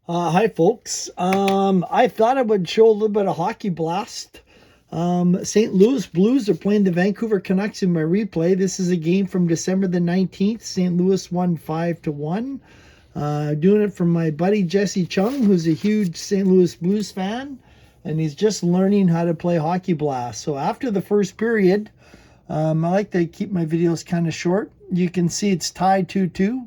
Hi, folks. I thought I would show a little bit of hockey blast. St. Louis Blues are playing the Vancouver Canucks in my replay. This is a game from December the 19th. St. Louis won 5-1. Doing it from my buddy Jesse Chung, who's a huge St. Louis Blues fan, and he's just learning how to play hockey blast. So after the first period, I like to keep my videos kind of short. You can see it's tied 2-2.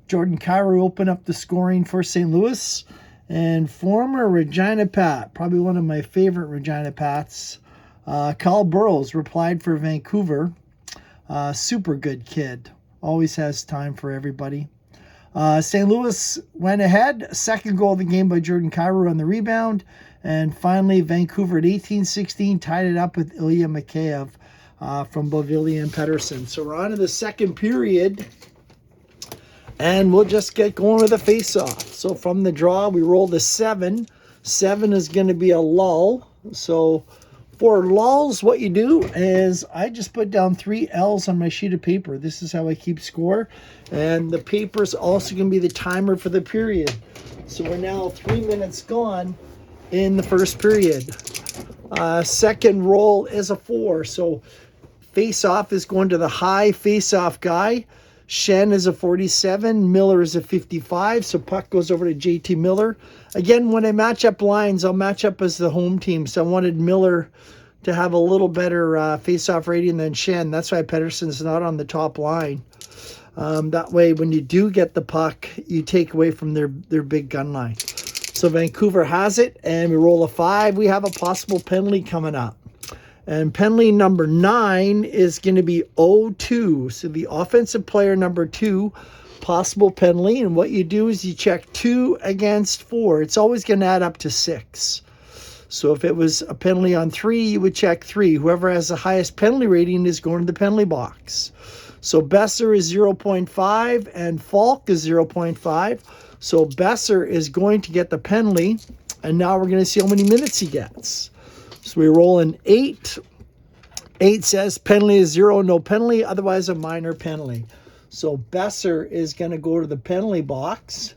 Jordan Kyrou opened up the scoring for St. Louis. And former Regina Pat, probably one of my favorite Regina Pats, Kyle Burrows replied for Vancouver. Super good kid. Always has time for everybody. St. Louis went ahead. Second goal of the game by Jordan Kyrou on the rebound. And finally, Vancouver at 18-16 tied it up with Ilya Mikheyev from Bovillian and Pettersson. So we're on to the second period. And we'll just get going with a face-off. So from the draw, we rolled a 7. 7 is going to be a lull. So for lulls, what you do is I just put down 3 L's on my sheet of paper. This is how I keep score. And the paper is also going to be the timer for the period. So we're now 3 minutes gone in the first period. Second roll is a 4. So face-off is going to the high face-off guy. Shen is a 47, Miller is a 55, so puck goes over to JT Miller. Again, when I match up lines, I'll match up as the home team, so I wanted Miller to have a little better face-off rating than Shen. That's why Pettersson's not on the top line. That way, when you do get the puck, you take away from their big gun line. So Vancouver has it, and we roll a 5. We have a possible penalty coming up. And penalty number 9 is going to be 0-2. So the offensive player number 2, possible penalty. And what you do is you check 2 against 4. It's always going to add up to 6. So if it was a penalty on 3, you would check 3. Whoever has the highest penalty rating is going to the penalty box. So Besser is 0.5 and Falk is 0.5. So Besser is going to get the penalty. And now we're going to see how many minutes he gets. So we roll an 8. 8 says penalty is 0, no penalty, otherwise a minor penalty. So Besser is going to go to the penalty box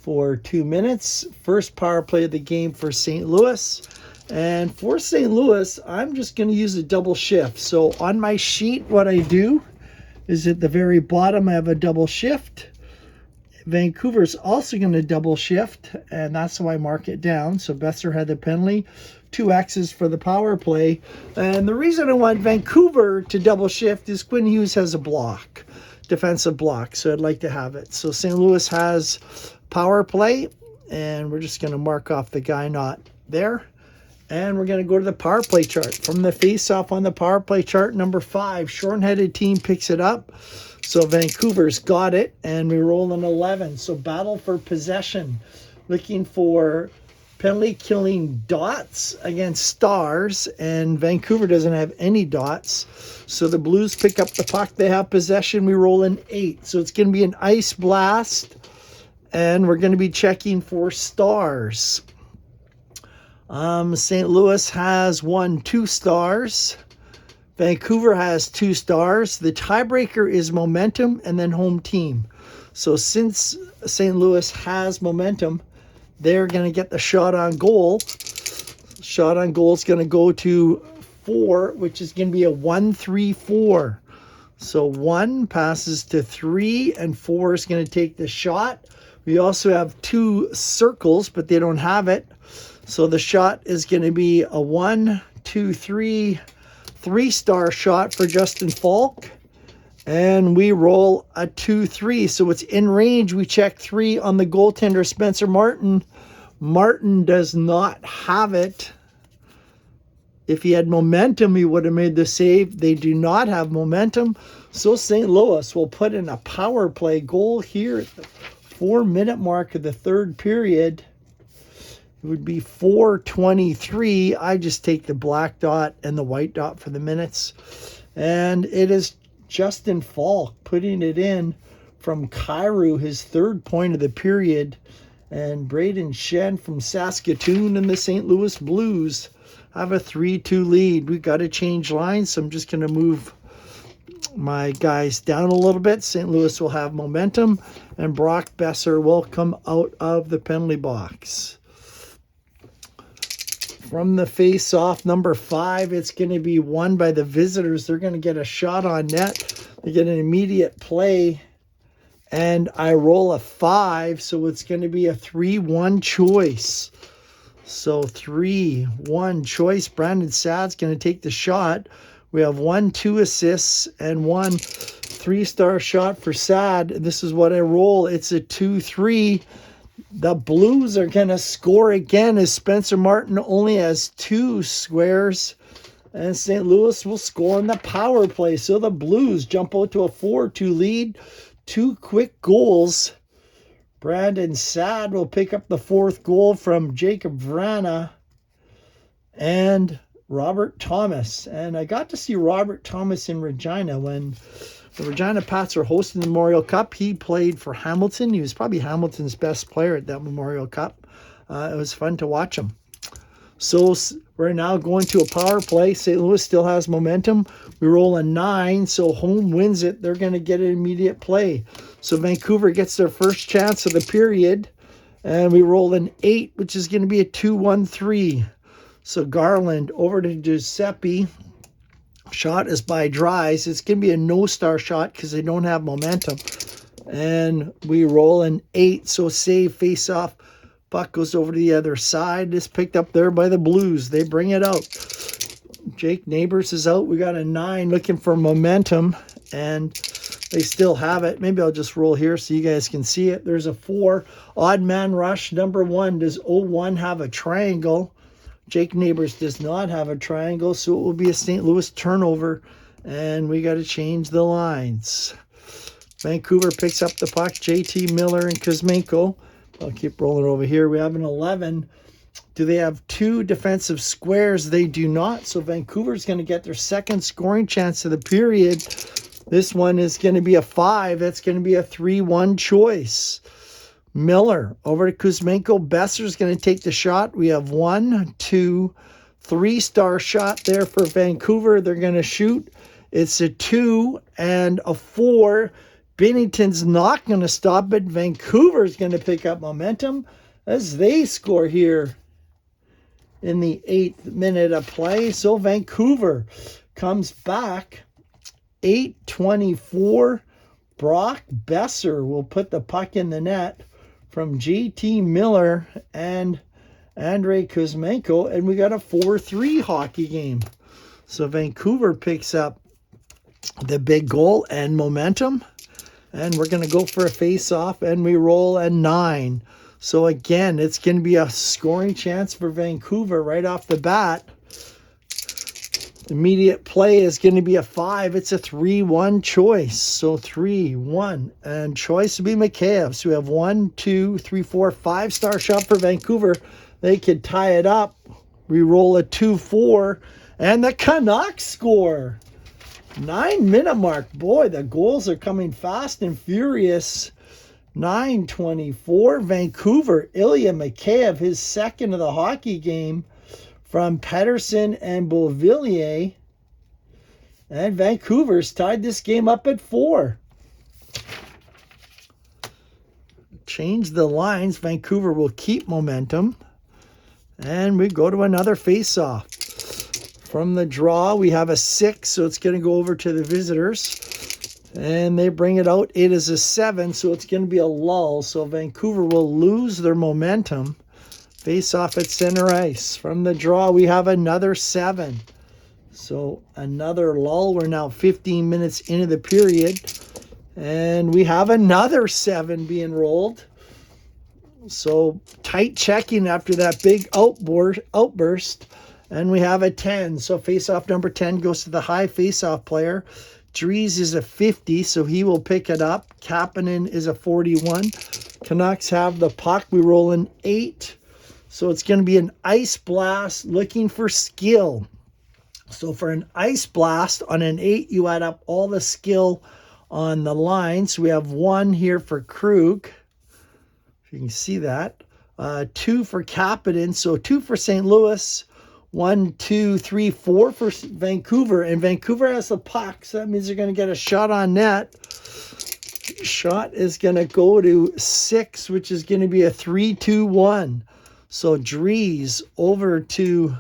for 2 minutes. First power play of the game for St. Louis. And for St. Louis, I'm just going to use a double shift. So on my sheet, what I do is at the very bottom, I have a double shift. Vancouver's also going to double shift, and that's how I mark it down. So Besser had the penalty, 2 X's for the power play. And the reason I want Vancouver to double shift is Quinn Hughes has a block, defensive block, so I'd like to have it. So St. Louis has power play, and we're just going to mark off the guy not there. And we're going to go to the power play chart. From the face-off on the power play chart, number 5, shorthanded team picks it up. So Vancouver's got it, and we roll an 11. So battle for possession, looking for penalty-killing dots against stars, and Vancouver doesn't have any dots. So the Blues pick up the puck. They have possession. We roll an 8. So it's going to be an ice blast, and we're going to be checking for stars. St. Louis has 2 stars. Vancouver has 2 stars. The tiebreaker is momentum and then home team. So since St. Louis has momentum, they're going to get the shot on goal. Shot on goal is going to go to 4, which is going to be a 1-3-4. So 1 passes to 3, and 4 is going to take the shot. We also have 2 circles, but they don't have it. So the shot is going to be a 1-2-3 3-star shot for Justin Falk. And we roll a 2-3. So it's in range. We check 3 on the goaltender, Spencer Martin. Martin does not have it. If he had momentum, he would have made the save. They do not have momentum. So St. Louis will put in a power play goal here at the 4-minute mark of the third period. It would be 4:23. I just take the black dot and the white dot for the minutes. And it is Justin Falk putting it in from Kyrou, his 3rd point of the period. And Braden Shen from Saskatoon and the St. Louis Blues have a 3-2 lead. We've got to change lines, so I'm just going to move my guys down a little bit. St. Louis will have momentum, and Brock Besser will come out of the penalty box. From the face-off, number 5, it's going to be won by the visitors. They're going to get a shot on net. They get an immediate play, and I roll a 5, so it's going to be a 3-1 choice. So 3-1 choice. Brandon Saad's going to take the shot. We have 2 assists and 1 3-star shot for Saad. This is what I roll. It's a 2-3. The Blues are going to score again as Spencer Martin only has 2 squares. And St. Louis will score in the power play. So the Blues jump out to a 4-2 lead. 2 quick goals. Brandon Saad will pick up the 4th goal from Jacob Vrana and Robert Thomas. And I got to see Robert Thomas in Regina when the Regina Pats were hosting the Memorial Cup. He played for Hamilton. He was probably Hamilton's best player at that Memorial Cup. It was fun to watch him. So we're now going to a power play. St. Louis still has momentum. We roll a 9, so home wins it. They're going to get an immediate play. So Vancouver gets their first chance of the period, and we roll an 8, which is going to be a 2-1-3. So Garland over to Giuseppe. Shot is by Dries. It's going to be a no-star shot because they don't have momentum. And we roll an 8, so save, face-off. Puck goes over to the other side. It's picked up there by the Blues. They bring it out. Jake Neighbors is out. We got a 9 looking for momentum, and they still have it. Maybe I'll just roll here so you guys can see it. There's a 4. Odd man rush. Number 1. Does 01 have a triangle? Jake Neighbors does not have a triangle, so it will be a St. Louis turnover, and we got to change the lines. Vancouver picks up the puck. JT Miller and Kuzmenko. I'll keep rolling over here. We have an 11. Do they have 2 defensive squares? They do not, so Vancouver's going to get their second scoring chance of the period. This one is going to be a 5. That's going to be a 3-1 choice. Miller over to Kuzmenko. Besser's going to take the shot. We have 1, 2, 3-star shot there for Vancouver. They're going to shoot. It's a 2 and a 4. Binnington's not going to stop it. Vancouver's going to pick up momentum as they score here in the 8th minute of play. So Vancouver comes back. 8:24. Brock Besser will put the puck in the net from JT Miller and Andrei Kuzmenko, and we got a 4-3 hockey game. So Vancouver picks up the big goal and momentum, and we're going to go for a face-off, and we roll a 9. So again, it's going to be a scoring chance for Vancouver right off the bat. Immediate play is going to be a 5. It's a 3-1 choice. So 3-1. And choice will be Mikheyev. So we have 1, 2, 3, 4, 5-star shot for Vancouver. They could tie it up. We roll a 2-4. And the Canucks score. 9-minute mark. Boy, the goals are coming fast and furious. 9:24. Vancouver. Ilya Mikheyev, his second of the hockey game. From Pedersen and Beauvillier. And Vancouver's tied this game up at 4. Change the lines. Vancouver will keep momentum. And we go to another face-off. From the draw, we have a 6, so it's going to go over to the visitors. And they bring it out. It is a 7, so it's going to be a lull. So Vancouver will lose their momentum. Face off at center ice. From the draw, we have another 7. So another lull. We're now 15 minutes into the period. And we have another 7 being rolled. So tight checking after that big outburst. And we have a 10. So face-off number 10 goes to the high face-off player. Dries is a 50, so he will pick it up. Kapanen is a 41. Canucks have the puck. We roll an 8. So it's going to be an ice blast looking for skill. So for an ice blast on an 8, you add up all the skill on the line. So we have 1 here for Krug. If you can see that. 2 for Kapanen. So 2 for St. Louis. 1, 2, 3, 4 for Vancouver. And Vancouver has the puck, so that means they're going to get a shot on net. Shot is going to go to 6, which is going to be a 3-2-1. So Dries over to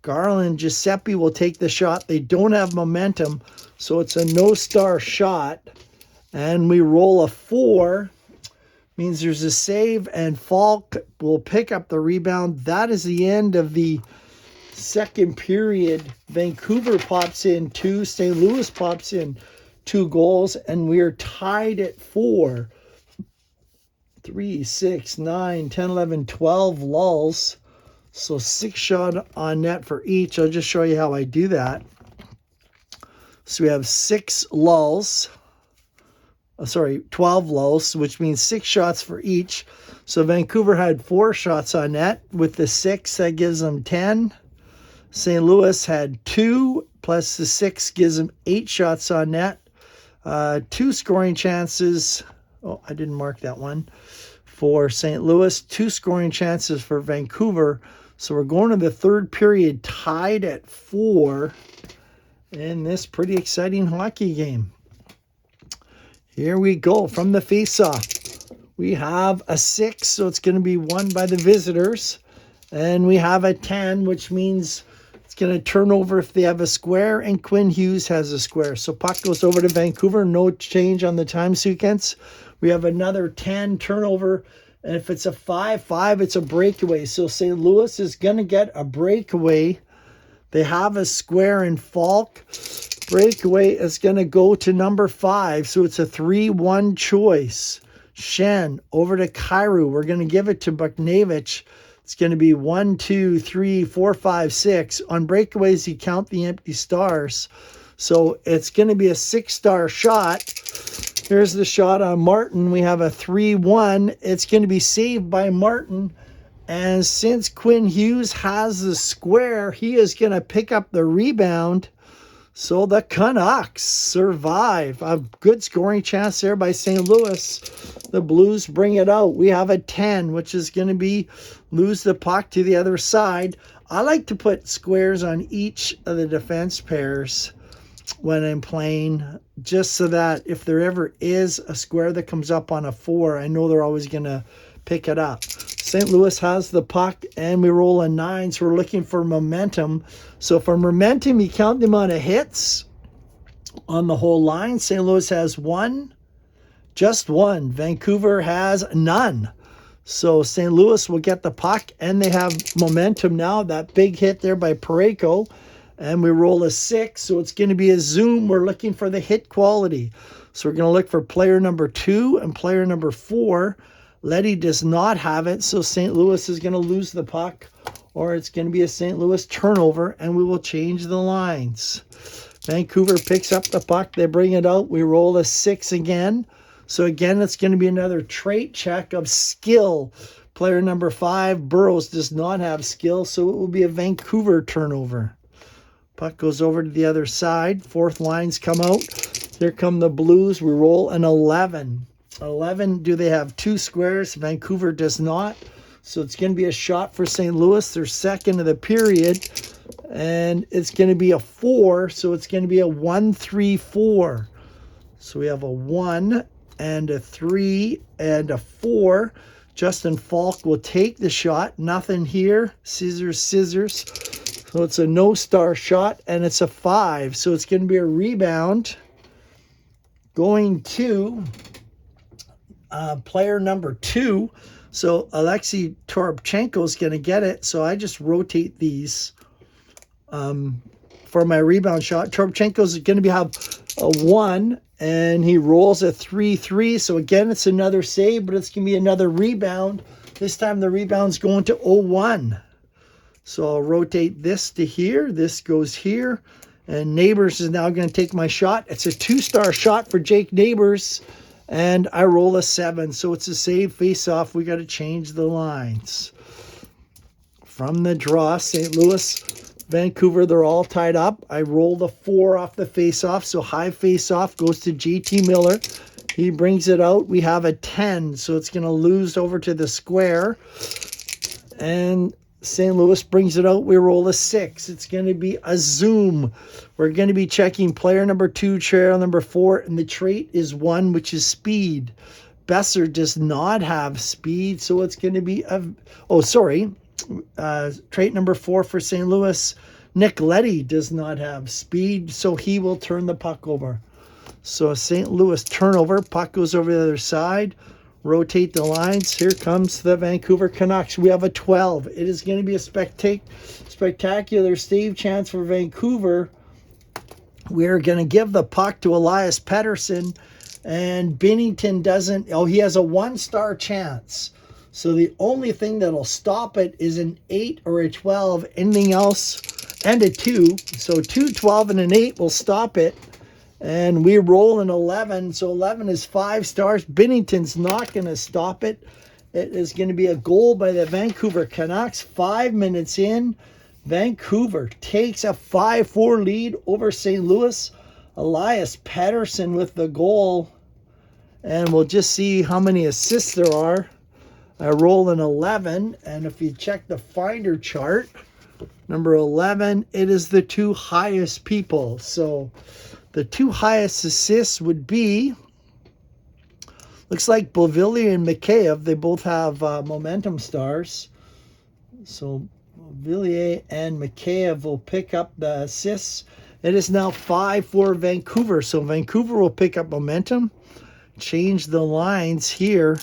Garland. Giuseppe will take the shot. They don't have momentum, so it's a no-star shot. And we roll a 4. Means there's a save, and Falk will pick up the rebound. That is the end of the second period. Vancouver pops in 2. St. Louis pops in 2 goals, and we're tied at 4. 3, 6, 9, 10, 11, 12 lulls. So 6 shot on net for each. I'll just show you how I do that. So we have 6 lulls. 12 lulls, which means 6 shots for each. So Vancouver had 4 shots on net. With the 6, that gives them 10. St. Louis had 2, plus the 6 gives them 8 shots on net. 2 scoring chances. Oh, I didn't mark that one. For St. Louis, 2 scoring chances for Vancouver. So we're going to the third period tied at 4 in this pretty exciting hockey game. Here we go from the faceoff. We have a 6, so it's going to be won by the visitors. And we have a 10, which means it's going to turn over if they have a square, and Quinn Hughes has a square. So puck goes over to Vancouver, no change on the time sequence. We have another 10 turnover, and if it's a 5-5, it's a breakaway. So St. Louis is going to get a breakaway. They have a square in Falk. Breakaway is going to go to number 5, so it's a 3-1 choice. Shen over to Cairo. We're going to give it to Buknevich. It's going to be 1, 2, 3, 4, 5, 6. On breakaways, you count the empty stars. So it's going to be a 6-star shot. Here's the shot on Martin. We have a 3-1. It's going to be saved by Martin. And since Quinn Hughes has the square, he is going to pick up the rebound. So the Canucks survive. A good scoring chance there by St. Louis. The Blues bring it out. We have a 10, which is going to be lose the puck to the other side. I like to put squares on each of the defense pairs when I'm playing, just so that if there ever is a square that comes up on a 4, I know they're always going to pick it up. St. Louis has the puck, and we roll a 9, so we're looking for momentum. So for momentum, you count the amount of hits on the whole line. St. Louis has 1, just 1. Vancouver has none. So St. Louis will get the puck, and they have momentum now. That big hit there by Parayko, and we roll a 6, so it's going to be a zoom. We're looking for the hit quality. So we're going to look for player number 2 and player number 4. Letty does not have it, so St. Louis is going to lose the puck, or it's going to be a St. Louis turnover, and we will change the lines. Vancouver picks up the puck. They bring it out. We roll a 6 again. So again, it's going to be another trait check of skill. Player number 5, Burrows, does not have skill, so it will be a Vancouver turnover. Puck goes over to the other side. Fourth lines come out. Here come the Blues. We roll an 11. 11, do they have 2 squares? Vancouver does not. So it's going to be a shot for St. Louis. They're second of the period. And it's going to be a 4. So it's going to be a 1-3-4. So we have a 1 and a 3 and a 4. Justin Falk will take the shot. Nothing here. Scissors, scissors. So it's a no-star shot, and it's a 5. So it's going to be a rebound going to player number 2. So Alexei Toropchenko is going to get it. So I just rotate these for my rebound shot. Toropchenko is going to have a 1, and he rolls a 3-3. So again, it's another save, but it's going to be another rebound. This time the rebound's going to 0-1. So I'll rotate this to here. This goes here. And Neighbors is now going to take my shot. It's a 2-star shot for Jake Neighbors. And I roll a 7. So it's a save face-off. We got to change the lines. From the draw, St. Louis, Vancouver, they're all tied up. I roll the 4 off the face-off. So high face-off goes to JT Miller. He brings it out. We have a 10. So it's going to lose over to the square. And St. Louis brings it out. We roll a 6. It's going to be a zoom. We're going to be checking player number 2, trail number 4, and the trait is 1, which is speed. Besser does not have speed, so it's going to be trait number 4 for St. Louis. Nick Leddy does not have speed, so he will turn the puck over. So a St. Louis turnover. Puck goes over the other side. Rotate the lines. Here comes the Vancouver Canucks. We have a 12. It is going to be a spectacular save chance for Vancouver. We're going to give the puck to Elias Pettersson, and Binnington doesn't. Oh, he has a 1-star chance. So the only thing that'll stop it is an 8 or a 12. Anything else, and a 2. So 2, 12, and an 8 will stop it. And we roll an 11. So 11 is 5 stars. Binnington's not going to stop it. It is going to be a goal by the Vancouver Canucks. 5 minutes in, Vancouver takes a 5-4 lead over St. Louis. Elias Pettersson with the goal. And we'll just see how many assists there are. I roll an 11. And if you check the Finder chart, number 11, it is the 2 highest people. So the 2 highest assists would be, looks like Beauvillier and Mikheyev. They both have momentum stars. So Beauvillier and Mikheyev will pick up the assists. It is now 5 for Vancouver. So Vancouver will pick up momentum. Change the lines here.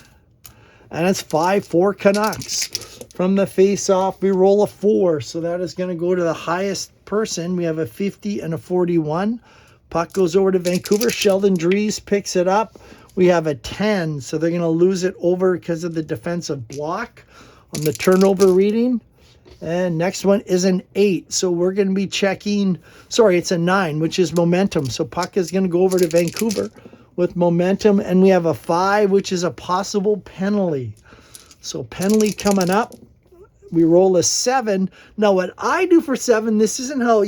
And it's 5-4 Canucks. From the face-off, we roll a 4. So that is going to go to the highest person. We have a 50 and a 41. Puck goes over to Vancouver. Sheldon Dries picks it up. We have a 10, so they're going to lose it over because of the defensive block on the turnover reading. And next one is an 8. So we're going to be checking, it's a 9, which is momentum. So puck is going to go over to Vancouver with momentum. And we have a 5, which is a possible penalty. So penalty coming up. We roll a 7. Now what I do for 7, this isn't how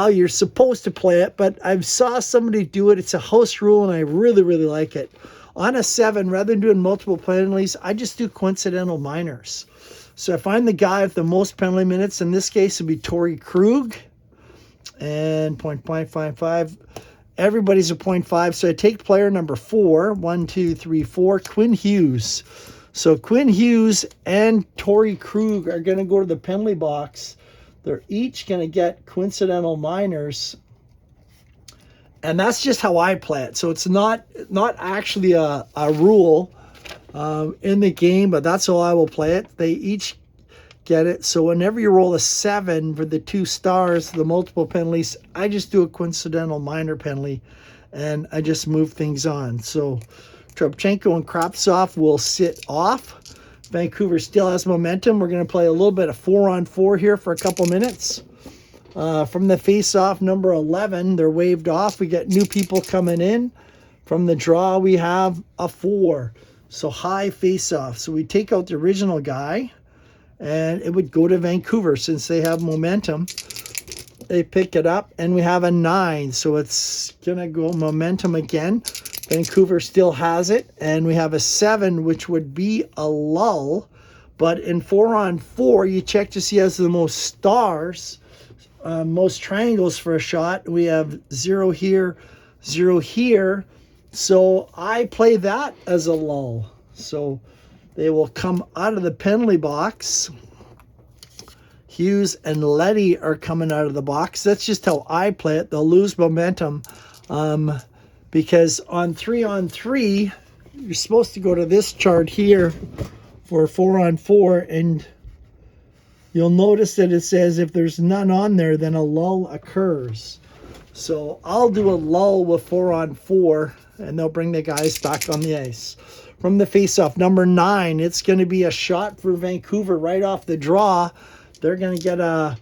you're supposed to play it, but I saw somebody do it. It's a house rule, and I really, really like it. On a 7, rather than doing multiple penalties, I just do coincidental minors. So I find the guy with the most penalty minutes. In this case, it would be Torrey Krug, and 0.55. Everybody's a 0.5. So I take player number 4. 1, 2, 3, 4. Quinn Hughes. So Quinn Hughes and Torrey Krug are going to go to the penalty box. They're each going to get coincidental minors. And that's just how I play it. So it's not actually a rule in the game, but that's how I will play it. They each get it. So whenever you roll a 7 for the 2 stars, the multiple penalties, I just do a coincidental minor penalty, and I just move things on. So Trubchenko and Kravtsov will sit off. Vancouver still has momentum. We're going to play a little bit of 4-on-4 here for a couple minutes. From the face-off, number 11, they're waved off. We get new people coming in. From the draw, we have a 4. So high face-off. So we take out the original guy, and it would go to Vancouver since they have momentum. They pick it up, and we have a 9. So it's going to go momentum again. Vancouver still has it, and we have a 7, which would be a lull. But in 4-on-4, you check to see who has the most stars, most triangles for a shot. We have 0 here, 0 here. So I play that as a lull. So they will come out of the penalty box. Hughes and Leddy are coming out of the box. That's just how I play it. They'll lose momentum. Because on 3-on-3, you're supposed to go to this chart here for 4-on-4, and you'll notice that it says if there's none on there, then a lull occurs. So I'll do a lull with 4-on-4, and they'll bring the guys back on the ice. From the faceoff, number 9, it's going to be a shot for Vancouver right off the draw. They're going to get a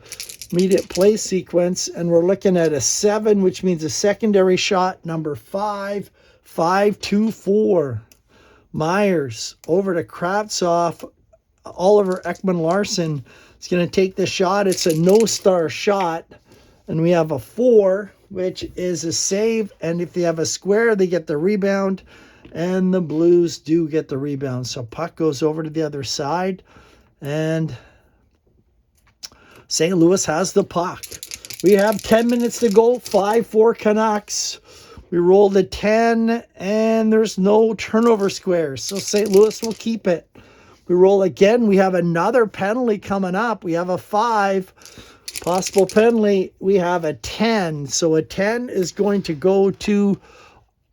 immediate play sequence, and we're looking at a 7, which means a secondary shot. Number 5, 5-2-4. Myers over to Kravtsov. Oliver Ekman-Larsson is going to take the shot. It's a no-star shot, and we have a 4, which is a save, and if they have a square, they get the rebound, and the Blues do get the rebound. So puck goes over to the other side, And St. Louis has the puck. We have 10 minutes to go. 5-4 Canucks. We rolled a 10, and there's no turnover squares. So St. Louis will keep it. We roll again. We have another penalty coming up. We have a 5. Possible penalty. We have a 10. So a 10 is going to go to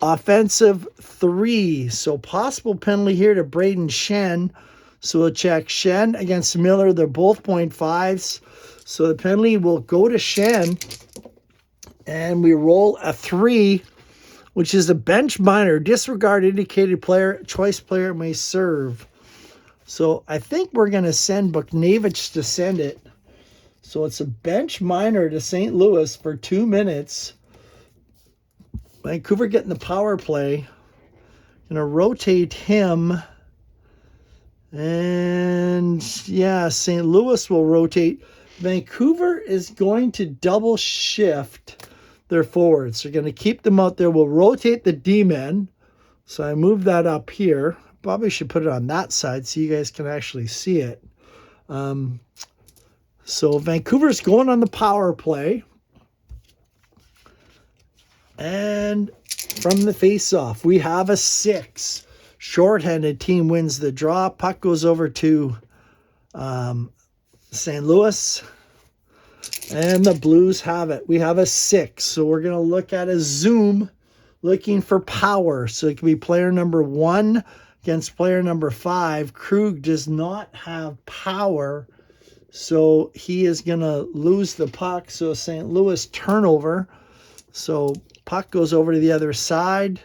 offensive 3. So possible penalty here to Braden Shen. So we'll check Shen against Miller. They're both 0.5s. So the penalty will go to Shen. And we roll a 3, which is a bench minor. Disregard indicated player. Choice player may serve. So I think we're going to send Buchnevich to send it. So it's a bench minor to St. Louis for 2 minutes. Vancouver getting the power play. Going to rotate him. And yeah, St. Louis will rotate. Vancouver is going to double shift their forwards. They're going to keep them out there. We'll rotate the D-men. So I move that up here. Probably should put it on that side so you guys can actually see it. So Vancouver's going on the power play. And from the face-off, we have a 6. Shorthanded team wins the draw. Puck goes over to St. Louis. And the Blues have it. We have a 6. So we're going to look at a zoom looking for power. So it can be player number 1 against player number 5. Krug does not have power. So he is going to lose the puck. So St. Louis turnover. So puck goes over to the other side.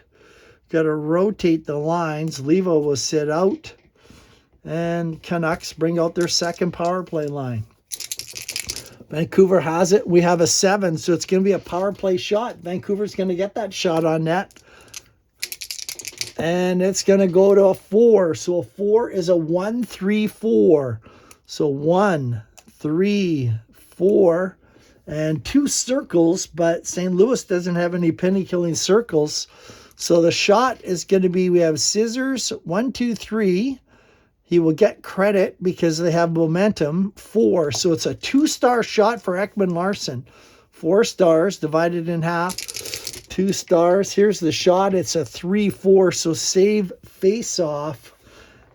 Got to rotate the lines. Levo will sit out. And Canucks bring out their second power play line. Vancouver has it. We have a 7, so it's going to be a power play shot. Vancouver's going to get that shot on net. And it's going to go to a 4. So a 4 is a 1-3-4. So 1, 3, 4. And 2 circles, but St. Louis doesn't have any penny-killing circles. So the shot is going to be, we have scissors, 1, 2, 3. He will get credit because they have momentum, 4. So it's a 2-star shot for Ekman Larson. 4 stars divided in half, 2 stars. Here's the shot. It's a 3-4. So save face off.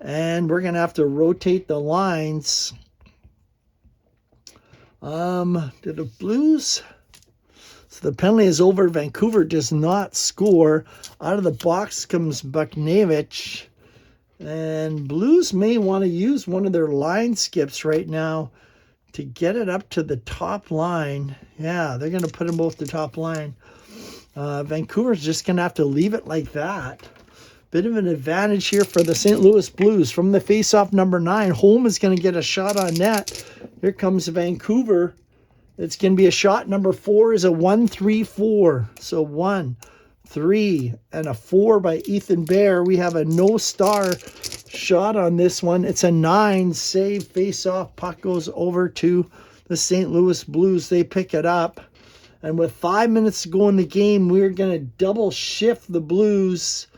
And we're going to have to rotate the lines. To the Blues. So the penalty is over. Vancouver does not score. Out of the box comes Buchnevich. And Blues may want to use one of their line skips right now to get it up to the top line. Yeah, they're going to put them both to the top line. Vancouver's just going to have to leave it like that. Bit of an advantage here for the St. Louis Blues. From the faceoff number 9, Holm is going to get a shot on net. Here comes Vancouver. It's going to be a shot. Number 4 is a 1-3-4. So 1, 3, and a 4 by Ethan Bear. We have a no-star shot on this one. It's a 9 save face-off. Puck goes over to the St. Louis Blues. They pick it up. And with 5 minutes to go in the game, we're going to double shift the Blues.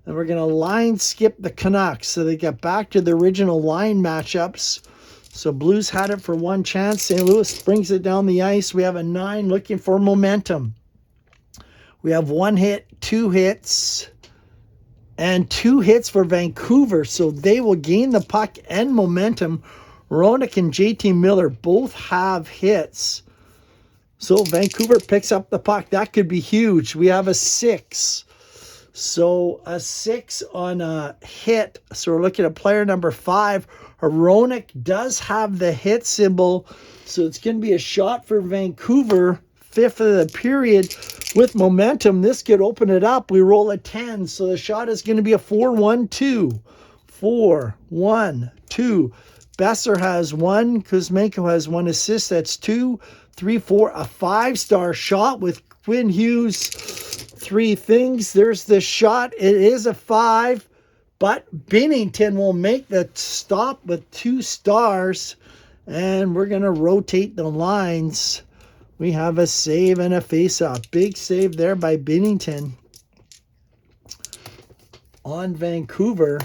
And we're going to line skip the Canucks. So they get back to the original line matchups. So Blues had it for one chance. St. Louis brings it down the ice. We have a 9 looking for momentum. We have 1 hit, 2 hits, and 2 hits for Vancouver. So they will gain the puck and momentum. Ronick and JT Miller both have hits. So Vancouver picks up the puck. That could be huge. We have a 6. So a 6 on a hit. So we're looking at player number 5. Ronick does have the hit symbol. So it's going to be a shot for Vancouver. 5th of the period with momentum. This could open it up. We roll a 10. So the shot is going to be a 4-1-2. 4-1-2. Besser has 1. Kuzmenko has 1 assist. That's 2, 3, 4. A 5-star shot with Quinn Hughes. 3 things. There's the shot. It is a 5. But Binnington will make the stop with 2 stars. And we're going to rotate the lines. We have a save and a face-off. Big save there by Binnington on Vancouver.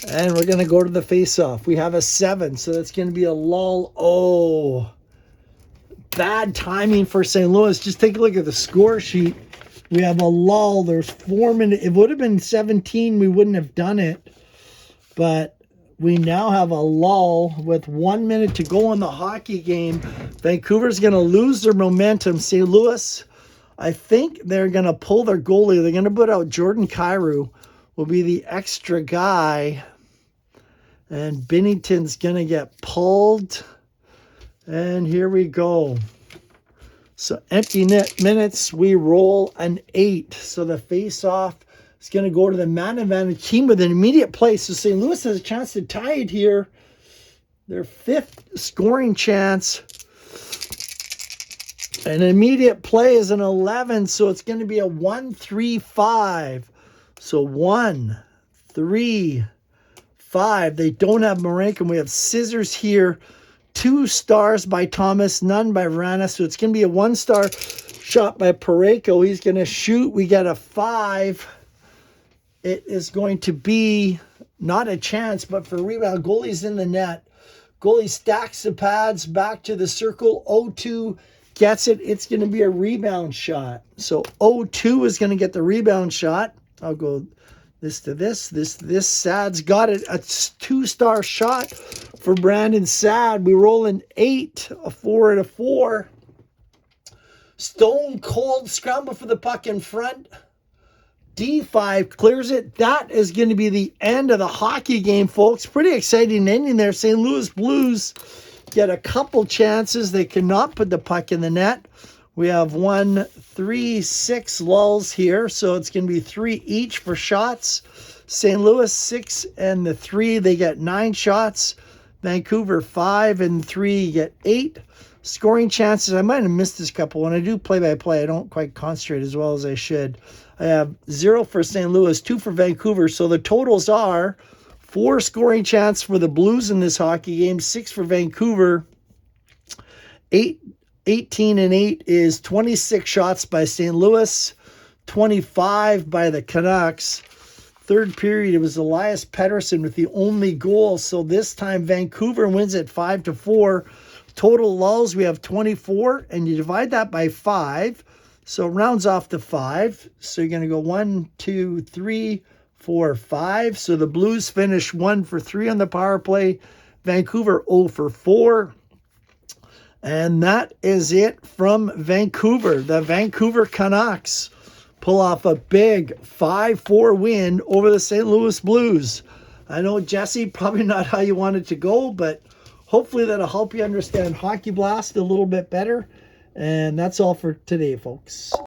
And we're going to go to the face-off. We have a 7, so that's going to be a lull. Oh, bad timing for St. Louis. Just take a look at the score sheet. We have a lull. There's 4 minutes. It would have been 17. We wouldn't have done it. But we now have a lull with 1 minute to go in the hockey game. Vancouver's going to lose their momentum. St. Louis, I think they're going to pull their goalie. They're going to put out Jordan Kyrou, will be the extra guy. And Binnington's going to get pulled. And here we go. So empty net minutes, we roll an 8. So the face-off is going to go to the man advantage team with an immediate play. So St. Louis has a chance to tie it here. Their 5th scoring chance. An immediate play is an 11, so it's going to be a 1-3-5. So 1-3-5. They don't have Marenko. We have scissors here. 2 stars by Thomas, none by Vrana. So it's going to be a 1-star shot by Parayko. He's going to shoot. We get a 5. It is going to be not a chance, but for rebound. Goalie's in the net. Goalie stacks the pads back to the circle. 0-2 gets it. It's going to be a rebound shot. So 0-2 is going to get the rebound shot. I'll go this to this. This Sad's got it. A 2-star shot for Brandon Saad. We roll an 8, a 4 and a 4. Stone cold scramble for the puck in front. D5 clears it. That is going to be the end of the hockey game, folks. Pretty exciting ending there. St. Louis Blues get a couple chances. They cannot put the puck in the net. We have 1, 3, 6 lulls here. So it's going to be 3 each for shots. St. Louis 6 and the 3. They get 9 shots. Vancouver 5 and 3 get 8. Scoring chances. I might have missed this couple. When I do play-by-play, I don't quite concentrate as well as I should. I have 0 for St. Louis, 2 for Vancouver. So the totals are 4 scoring chances for the Blues in this hockey game, 6 for Vancouver. 18 and 8 is 26 shots by St. Louis, 25 by the Canucks. Third period, it was Elias Pettersson with the only goal. So this time Vancouver wins it 5-4. Total lulls, we have 24, and you divide that by 5. So it rounds off to 5. So you're going to go 1, 2, 3, 4, 5. So the Blues finish 1 for 3 on the power play. Vancouver 0 for 4. And that is it from Vancouver. The Vancouver Canucks pull off a big 5-4 win over the St. Louis Blues. I know, Jesse, probably not how you want it to go, but hopefully that'll help you understand Hockey Blast a little bit better. And that's all for today, folks.